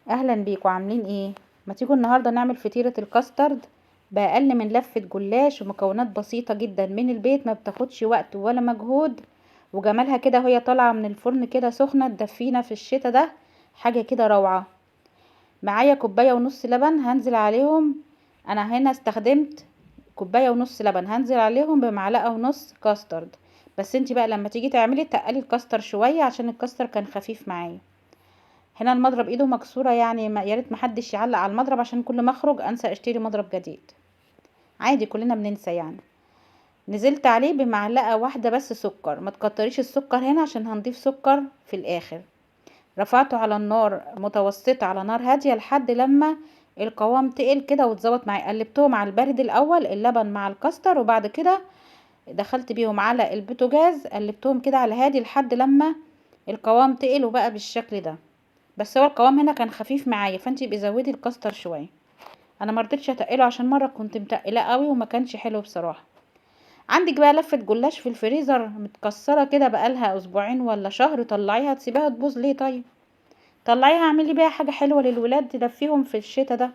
اهلا بيكم، عاملين ايه؟ ما تيجوا النهارده نعمل فطيره الكاسترد باقل من لفه جلاش ومكونات بسيطه جدا من البيت، ما بتاخدش وقت ولا مجهود، وجمالها كده وهي طالعه من الفرن كده سخنه تدفينا في الشتا ده. حاجه كده روعه. معايا كوبايه ونص لبن هنزل عليهم. انا هنا استخدمت كوبايه ونص لبن، هنزل عليهم بمعلقه ونص كاسترد. بس انتي بقى لما تيجي تعملي تقلي الكاستر شويه عشان الكاستر كان خفيف معايا. هنا المضرب ايده مكسوره، يعني يا ريت محدش يعلق على المضرب عشان كل ما اخرج انسى اشتري مضرب جديد. عادي كلنا بننسى يعني. نزلت عليه بمعلقه واحده بس سكر، ما تكتريش السكر هنا عشان هنضيف سكر في الاخر. رفعته على النار متوسطه على نار هاديه لحد لما القوام تقل كده واتظبط معايا. قلبتهم على البارد الاول، اللبن مع الكاستر، وبعد كده دخلت بيهم على البوتاجاز قلبتهم كده على هادي لحد لما القوام تقل وبقى بالشكل ده. بس هو القوام هنا كان خفيف معايا، فانتي بزودي الكاستر شويه. انا مرضتش اتقله عشان مره كنت متقله قوي وما كانش حلو بصراحه. عندك بقى لفه جلاش في الفريزر متكسره كده بقالها اسبوعين ولا شهر، طلعيها تسيبيها تبوظ ليه؟ طيب طلعيها اعملي بيها حاجه حلوه للولاد تدفيهم في الشتا ده.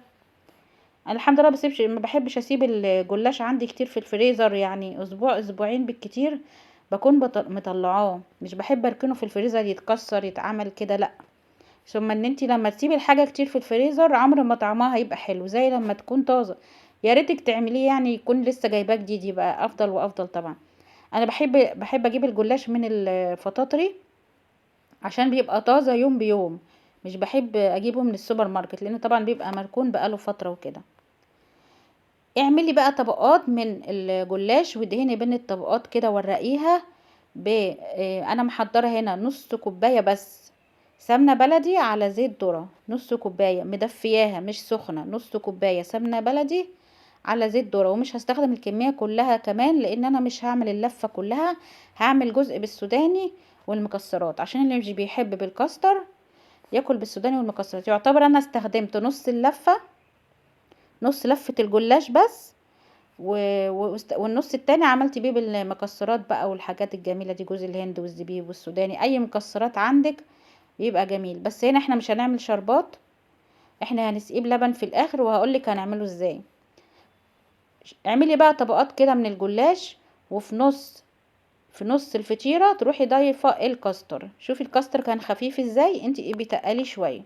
انا الحمد لله بسيبش، ما بحبش اسيب الجلاش عندي كتير في الفريزر، يعني اسبوع اسبوعين بالكتير بكون مطلعاه. مش بحب اركنه في الفريزر يتكسر يتعمل كده، لا. ثم ان انتي لما تسيبي الحاجه كتير في الفريزر عمر ما طعمها هيبقى حلو زي لما تكون طازه. يا ريتك تعمليه يعني يكون لسه جايباه جديد، يبقى افضل وافضل طبعا. انا بحب اجيب الجلاش من الفطاطري عشان بيبقى طازه يوم بيوم. مش بحب اجيبه من السوبر ماركت لان طبعا بيبقى مركون بقاله فتره وكده. اعملي بقى طبقات من الجلاش وادهني بين الطبقات كده ورقيها انا محضره هنا نص كوبايه بس سمنه بلدي على زيت ذره، نص كوبايه مدفياها مش سخنه، نص كوبايه سمنه بلدي على زيت ذره. ومش هستخدم الكميه كلها كمان لان انا مش هعمل اللفه كلها، هعمل جزء بالسوداني والمكسرات عشان اللي مش بيحب بالكاستر ياكل بالسوداني والمكسرات. يعتبر انا استخدمت نص اللفه، نص لفه الجلاش بس، والنص التاني عملت بيه بالمكسرات بقى والحاجات الجميلة دي، جوز الهند والزبيب والسوداني، اي مكسرات عندك بيبقى جميل. بس هنا احنا مش هنعمل شربات، احنا هنسقيه بلبن في الاخر وهقولك هنعمله ازاي. اعملي بقى طبقات كده من الجلاش، وفي نص الفطيرة تروحي ضايفة الكاستر. شوفي الكاستر كان خفيف ازاي، انتي بتقليه شوية.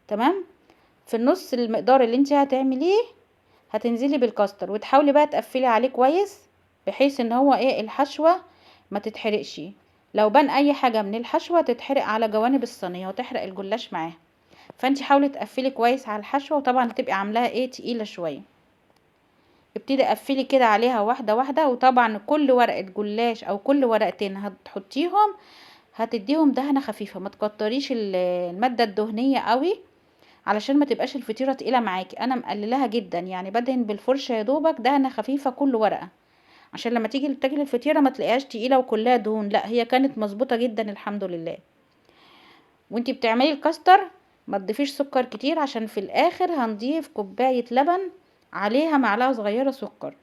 تمام. في النص المقدار اللي انتي هتعمليه هتنزلي بالكاستر وتحاولي بقى تقفلي عليه كويس بحيث ان هو ايه الحشوة ما تتحرقش. لو بان اي حاجة من الحشوة تتحرق على جوانب الصينية وتحرق الجلاش معاها. فانتي حاولي تقفلي كويس على الحشوة، وطبعا تبقي عاملاها ايه تقيلة شوية. ابتدي قفلي كده عليها واحدة واحدة. وطبعا كل ورقة جلاش او كل ورقتين هتحطيهم هتديهم دهنة خفيفة، ما تكتريش المادة الدهنية قوي علشان ما تبقاش الفطيرة تقيلة معاكي. انا مقللاها جدا، يعني بدهن بالفرشة يا دوبك دهنة خفيفة كل ورقة عشان لما تيجي تاكلي الفطيرة ما تلاقيهاش تقيلة وكلها دهون، لا هي كانت مظبوطة جدا الحمد لله. وانتي بتعملي الكاستر ما تضيفيش سكر كتير عشان في الاخر هنضيف كوباية لبن عليها معلقة صغيرة سكر.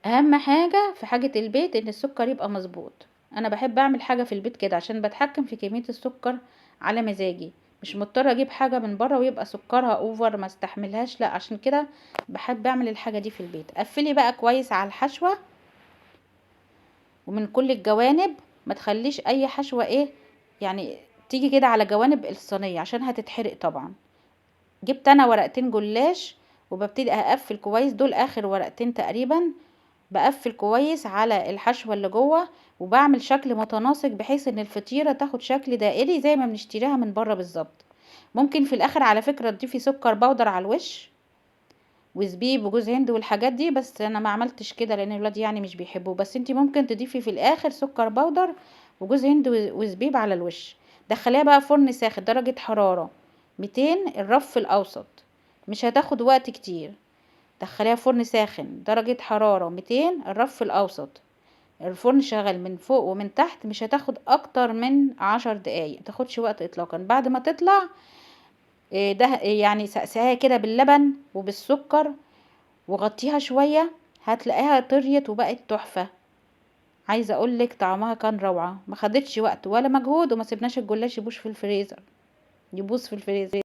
اهم حاجة في حاجة البيت ان السكر يبقى مظبوط. انا بحب اعمل حاجة في البيت كده عشان بتحكم في كمية السكر على مزاجي، مش مضطرة اجيب حاجة من بره ويبقى سكرها اوفر ما استحملهاش، لا عشان كده بحب اعمل الحاجة دي في البيت. قفلي بقى كويس على الحشوة ومن كل الجوانب، ما تخليش اي حشوة ايه يعني تيجي كده على جوانب الصينية عشان هتتحرق طبعا. جبت انا ورقتين جلاش وببتدي اقفل كويس، دول اخر ورقتين تقريبا. بقفل كويس على الحشوة اللي جوه وبعمل شكل متناسق بحيث ان الفطيرة تاخد شكل دائري زي ما بنشتريها من بره بالظبط. ممكن في الاخر على فكرة تضيفي سكر بودر على الوش وزبيب وجوز هند والحاجات دي، بس انا ما عملتش كده لان الولاد يعني مش بيحبوه. بس انتي ممكن تضيفي في الاخر سكر بودر وجوز هند وزبيب على الوش. دخليها بقى فرن ساخن درجة حرارة 200 الرف الاوسط، مش هتاخد وقت كتير. دخليها فرن ساخن درجة حرارة 200 الرف الاوسط، الفرن شغال من فوق ومن تحت، مش هتاخد اكتر من 10 دقايق، متاخدش وقت اطلاقا. بعد ما تطلع ده يعني سقساها كده باللبن وبالسكر وغطيها شوية هتلاقيها طريت وبقت تحفة. عايزة اقولك طعمها كان روعة، ما خدتش وقت ولا مجهود وما سيبناش الجلاش يبوش في الفريزر. يبوظ في الفريزر.